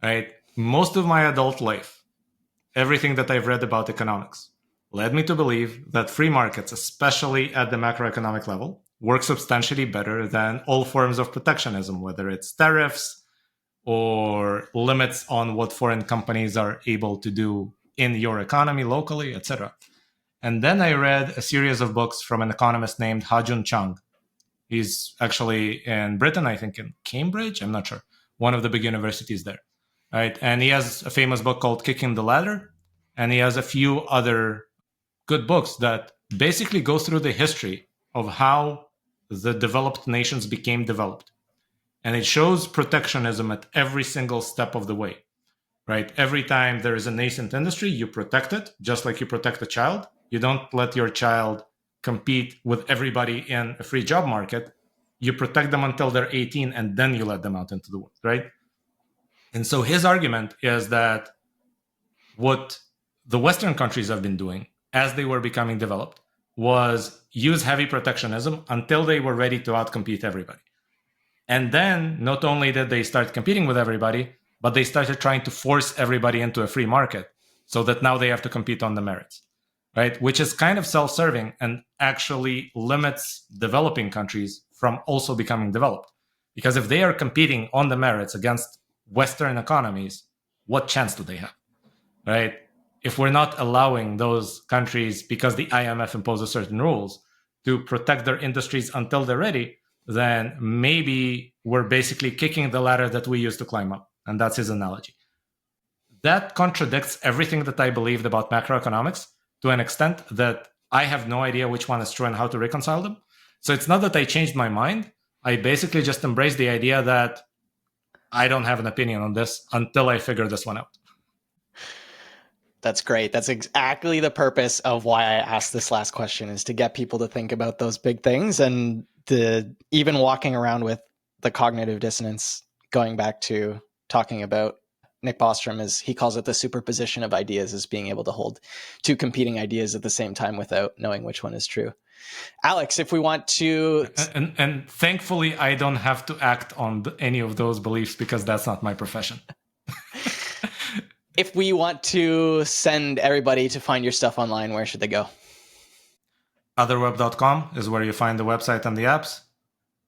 right? Most of my adult life, everything that I've read about economics led me to believe that free markets, especially at the macroeconomic level, work substantially better than all forms of protectionism, whether it's tariffs or limits on what foreign companies are able to do in your economy locally, etc. And then I read a series of books from an economist named Ha-Joon Chang. He's actually in Britain, I think in Cambridge, I'm not sure, one of the big universities there. Right? And he has a famous book called Kicking the Ladder. And he has a few other good books that basically go through the history of how the developed nations became developed. And it shows protectionism at every single step of the way, right? Every time there is a nascent industry, you protect it, just like you protect a child. You don't let your child compete with everybody in a free job market. You protect them until they're 18, and then you let them out into the world, right? And so his argument is that what the Western countries have been doing as they were becoming developed was use heavy protectionism until they were ready to outcompete everybody. And then not only did they start competing with everybody, but they started trying to force everybody into a free market so that now they have to compete on the merits, right? Which is kind of self-serving and actually limits developing countries from also becoming developed. Because if they are competing on the merits against Western economies, what chance do they have, right? If we're not allowing those countries, because the IMF imposes certain rules, to protect their industries until they're ready, then maybe we're basically kicking the ladder that we used to climb up. And that's his analogy. That contradicts everything that I believed about macroeconomics to an extent that I have no idea which one is true and how to reconcile them. So it's not that I changed my mind. I basically just embraced the idea that I don't have an opinion on this until I figure this one out. That's great. That's exactly the purpose of why I asked this last question, is to get people to think about those big things. And even walking around with the cognitive dissonance, going back to talking about Nick Bostrom, is he calls it the superposition of ideas, is being able to hold two competing ideas at the same time without knowing which one is true. Alex, if we want to... And thankfully, I don't have to act on any of those beliefs because that's not my profession. If we want to send everybody to find your stuff online, where should they go? OtherWeb.com is where you find the website and the apps.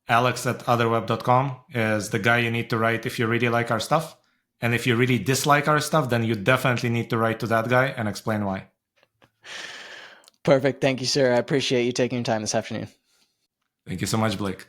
Alex at OtherWeb.com is the guy you need to write if you really like our stuff. And if you really dislike our stuff, then you definitely need to write to that guy and explain why. Perfect. Thank you, sir. I appreciate you taking your time this afternoon. Thank you so much, Blake.